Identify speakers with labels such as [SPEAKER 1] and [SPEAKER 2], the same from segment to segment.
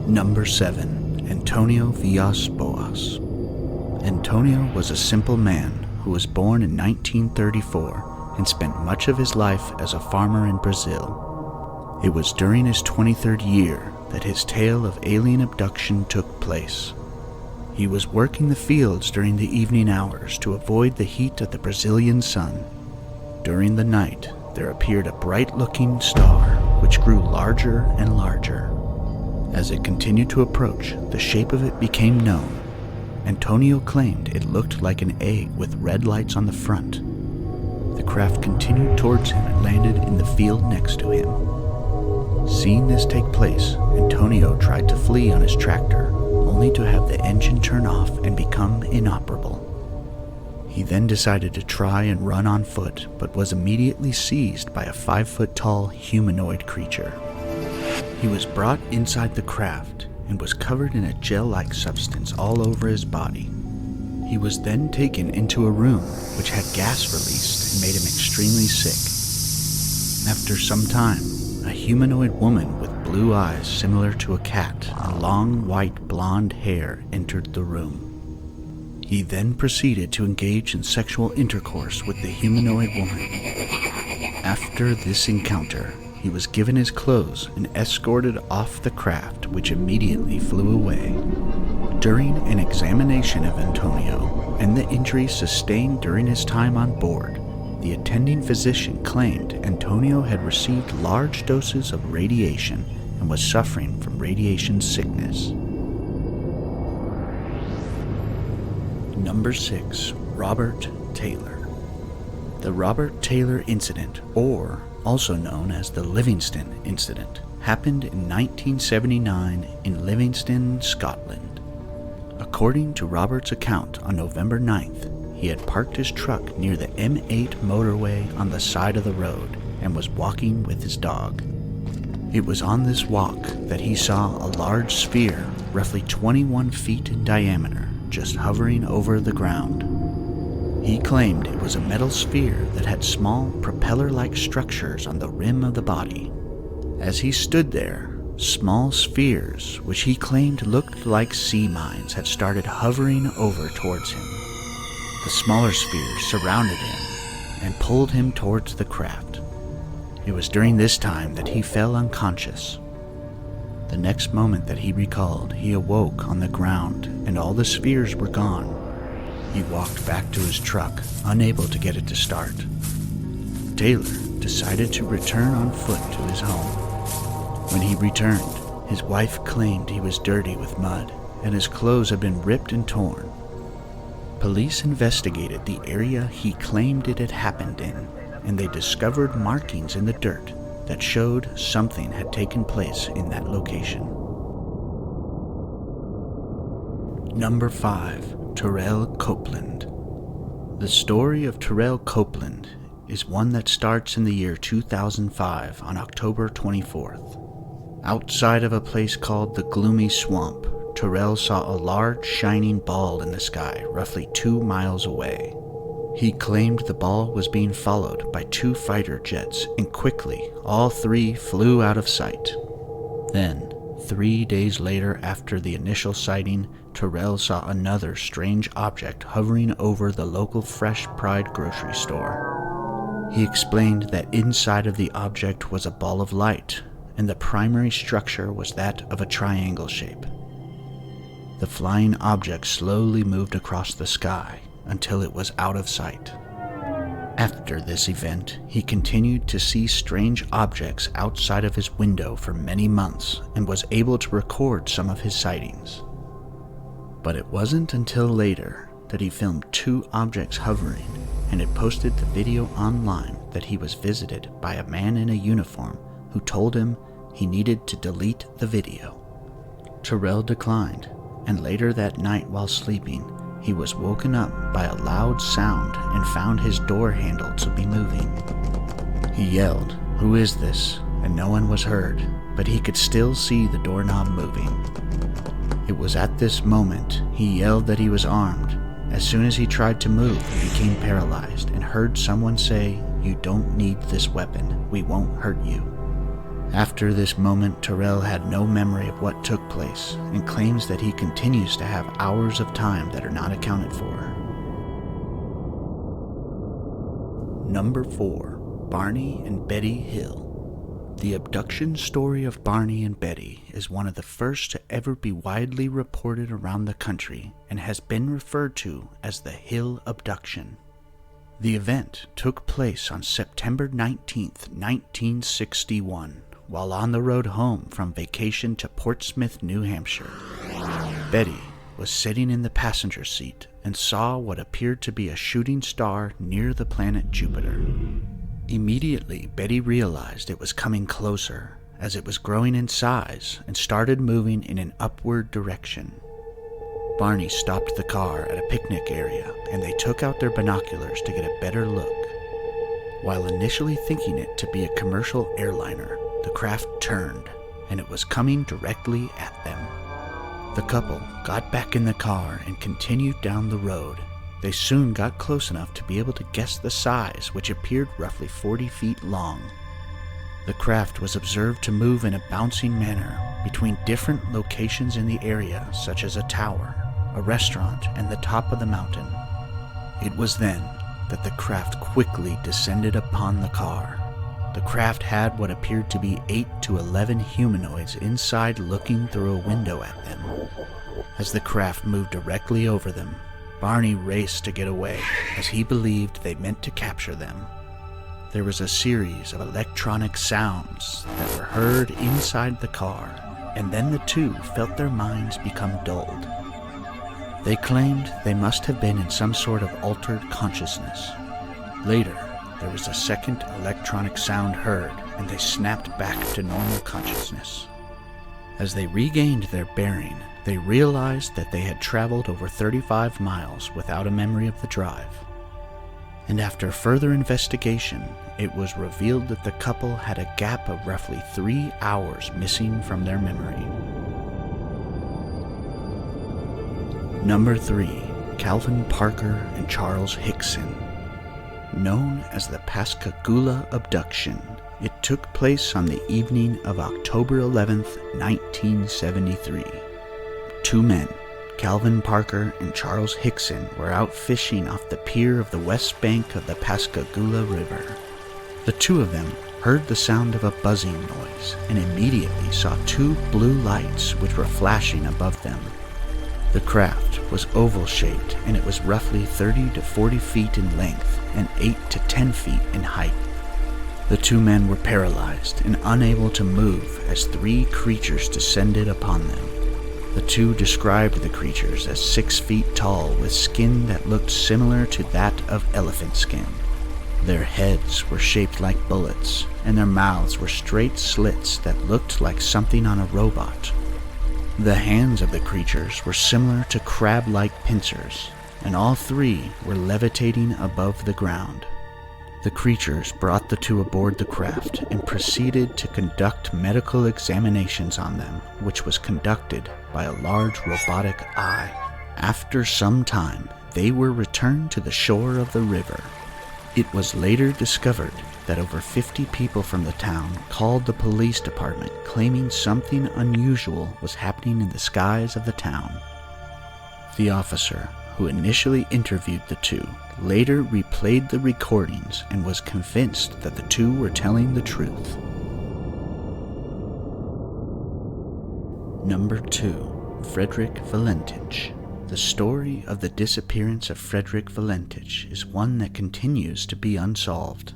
[SPEAKER 1] Number 7. Antonio Villas-Boas. Antonio was a simple man who was born in 1934 and spent much of his life as a farmer in Brazil. It was during his 23rd year that his tale of alien abduction took place. He was working the fields during the evening hours to avoid the heat of the Brazilian sun. During the night, there appeared a bright-looking star which grew larger and larger. As it continued to approach, the shape of it became known. Antonio claimed it looked like an egg with red lights on the front. The craft continued towards him and landed in the field next to him. Seeing this take place, Antonio tried to flee on his tractor, only to have the engine turn off and become inoperable. He then decided to try and run on foot, but was immediately seized by a 5-foot-tall humanoid creature. He was brought inside the craft and was covered in a gel-like substance all over his body. He was then taken into a room which had gas released and made him extremely sick. After some time, a humanoid woman with blue eyes similar to a cat and long white blonde hair entered the room. He then proceeded to engage in sexual intercourse with the humanoid woman. After this encounter, he was given his clothes and escorted off the craft, which immediately flew away. During an examination of Antonio and the injuries sustained during his time on board, the attending physician claimed Antonio had received large doses of radiation and was suffering from radiation sickness. Number 6. Robert Taylor. The Robert Taylor incident, or also known as the Livingston incident, happened in 1979 in Livingston, Scotland. According to Robert's account, on November 9th, he had parked his truck near the M8 motorway on the side of the road and was walking with his dog. It was on this walk that he saw a large sphere, roughly 21 feet in diameter, just hovering over the ground. He claimed it was a metal sphere that had small propeller-like structures on the rim of the body. As he stood there, small spheres, which he claimed looked like sea mines, had started hovering over towards him. The smaller spheres surrounded him and pulled him towards the craft. It was during this time that he fell unconscious. The next moment that he recalled, he awoke on the ground and all the spheres were gone. He walked back to his truck, unable to get it to start. Taylor decided to return on foot to his home. When he returned, his wife claimed he was dirty with mud and his clothes had been ripped and torn. Police investigated the area he claimed it had happened in, and they discovered markings in the dirt that showed something had taken place in that location. Number 5. Terrell Copeland. The story of Terrell Copeland is one that starts in the year 2005 on October 24th. Outside of a place called the Gloomy Swamp, Terrell saw a large shining ball in the sky roughly 2 miles away. He claimed the ball was being followed by 2 fighter jets, and quickly all 3 flew out of sight. Then, 3 days later after the initial sighting, Terrell saw another strange object hovering over the local Fresh Pride grocery store. He explained that inside of the object was a ball of light, and the primary structure was that of a triangle shape. The flying object slowly moved across the sky until it was out of sight. After this event, he continued to see strange objects outside of his window for many months and was able to record some of his sightings. But it wasn't until later that he filmed 2 objects hovering and had posted the video online that he was visited by a man in a uniform who told him he needed to delete the video. Terrell declined, and later that night while sleeping, he was woken up by a loud sound and found his door handle to be moving. He yelled, "Who is this?" and no one was heard, but he could still see the doorknob moving. It was at this moment he yelled that he was armed. As soon as he tried to move, he became paralyzed and heard someone say, "You don't need this weapon, we won't hurt you." After this moment, Terrell had no memory of what took place and claims that he continues to have hours of time that are not accounted for. Number 4. Barney and Betty Hill. The abduction story of Barney and Betty is one of the first to ever be widely reported around the country and has been referred to as the Hill Abduction. The event took place on September 19, 1961, while on the road home from vacation to Portsmouth, New Hampshire. Betty was sitting in the passenger seat and saw what appeared to be a shooting star near the planet Jupiter. Immediately, Betty realized it was coming closer, as it was growing in size and started moving in an upward direction. Barney stopped the car at a picnic area, and they took out their binoculars to get a better look. While initially thinking it to be a commercial airliner, the craft turned, and it was coming directly at them. The couple got back in the car and continued down the road. They soon got close enough to be able to guess the size, which appeared roughly 40 feet long. The craft was observed to move in a bouncing manner between different locations in the area, such as a tower, a restaurant, and the top of the mountain. It was then that the craft quickly descended upon the car. The craft had what appeared to be 8 to 11 humanoids inside looking through a window at them. As the craft moved directly over them, Barney raced to get away, as he believed they meant to capture them. There was a series of electronic sounds that were heard inside the car, and then the two felt their minds become dulled. They claimed they must have been in some sort of altered consciousness. Later, there was a second electronic sound heard, and they snapped back to normal consciousness. As they regained their bearing, they realized that they had traveled over 35 miles without a memory of the drive. And after further investigation, it was revealed that the couple had a gap of roughly 3 hours missing from their memory. Number 3. Calvin Parker and Charles Hickson. Known as the Pascagoula Abduction, it took place on the evening of October 11th, 1973. 2 men, Calvin Parker and Charles Hickson, were out fishing off the pier of the west bank of the Pascagoula River. The two of them heard the sound of a buzzing noise and immediately saw 2 blue lights which were flashing above them. The craft was oval-shaped, and it was roughly 30 to 40 feet in length and 8 to 10 feet in height. The 2 men were paralyzed and unable to move as 3 creatures descended upon them. The 2 described the creatures as 6 feet tall with skin that looked similar to that of elephant skin. Their heads were shaped like bullets, and their mouths were straight slits that looked like something on a robot. The hands of the creatures were similar to crab-like pincers, and all 3 were levitating above the ground. The creatures brought the 2 aboard the craft and proceeded to conduct medical examinations on them, which was conducted by a large robotic eye. After some time, they were returned to the shore of the river. It was later discovered that over 50 people from the town called the police department claiming something unusual was happening in the skies of the town. The officer, who initially interviewed the 2, later replayed the recordings and was convinced that the 2 were telling the truth. Number 2. Frederick Valentich. The story of the disappearance of Frederick Valentich is one that continues to be unsolved.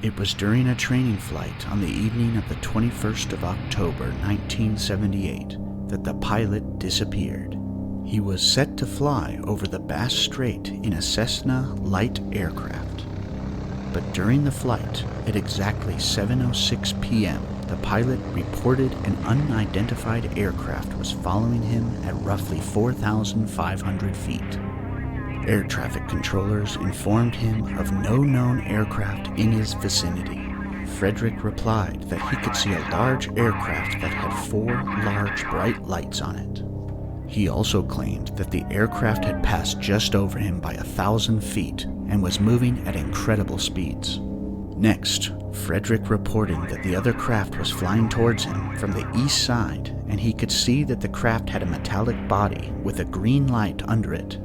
[SPEAKER 1] It was during a training flight on the evening of the 21st of October 1978 that the pilot disappeared. He was set to fly over the Bass Strait in a Cessna light aircraft. But during the flight, at exactly 7:06 p.m., the pilot reported an unidentified aircraft was following him at roughly 4,500 feet. Air traffic controllers informed him of no known aircraft in his vicinity. Frederick replied that he could see a large aircraft that had 4 large bright lights on it. He also claimed that the aircraft had passed just over him by 1,000 feet and was moving at incredible speeds. Next, Frederick reporting that the other craft was flying towards him from the east side, and he could see that the craft had a metallic body with a green light under it.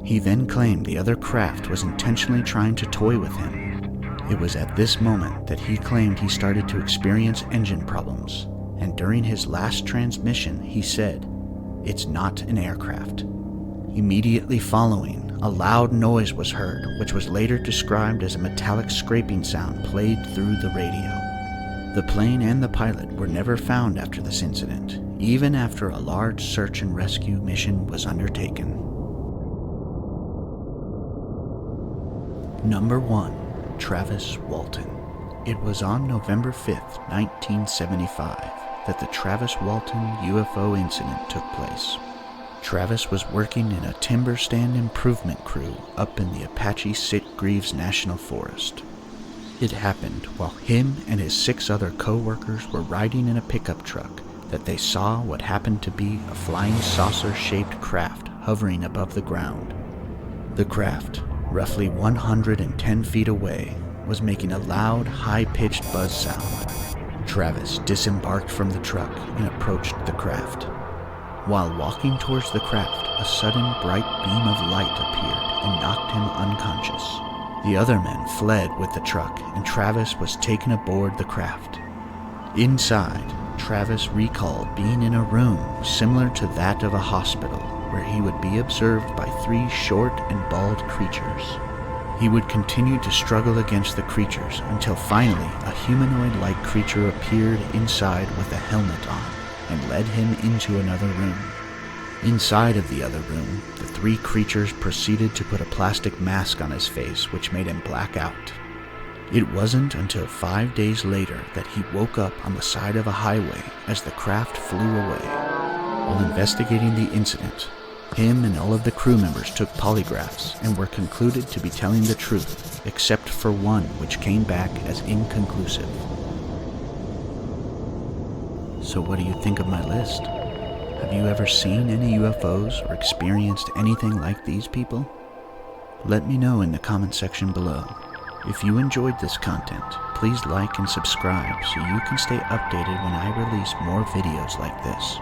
[SPEAKER 1] He then claimed the other craft was intentionally trying to toy with him. It was at this moment that he claimed he started to experience engine problems, and during his last transmission he said, "It's not an aircraft." Immediately following, a loud noise was heard, which was later described as a metallic scraping sound played through the radio. The plane and the pilot were never found after this incident, even after a large search and rescue mission was undertaken. Number 1. Travis Walton. It was on November 5th, 1975, that the Travis Walton UFO incident took place. Travis was working in a timber stand improvement crew up in the Apache Sitgreaves National Forest. It happened while him and his 6 other co-workers were riding in a pickup truck that they saw what happened to be a flying saucer-shaped craft hovering above the ground. The craft, roughly 110 feet away, was making a loud, high-pitched buzz sound. Travis disembarked from the truck and approached the craft. While walking towards the craft, a sudden bright beam of light appeared and knocked him unconscious. The other men fled with the truck, and Travis was taken aboard the craft. Inside, Travis recalled being in a room similar to that of a hospital, where he would be observed by 3 short and bald creatures. He would continue to struggle against the creatures until finally a humanoid-like creature appeared inside with a helmet on and led him into another room. Inside of the other room, the 3 creatures proceeded to put a plastic mask on his face, which made him black out. It wasn't until 5 days later that he woke up on the side of a highway as the craft flew away. While investigating the incident, him and all of the crew members took polygraphs and were concluded to be telling the truth, except for one which came back as inconclusive. So what do you think of my list? Have you ever seen any UFOs or experienced anything like these people? Let me know in the comment section below. If you enjoyed this content, please like and subscribe so you can stay updated when I release more videos like this.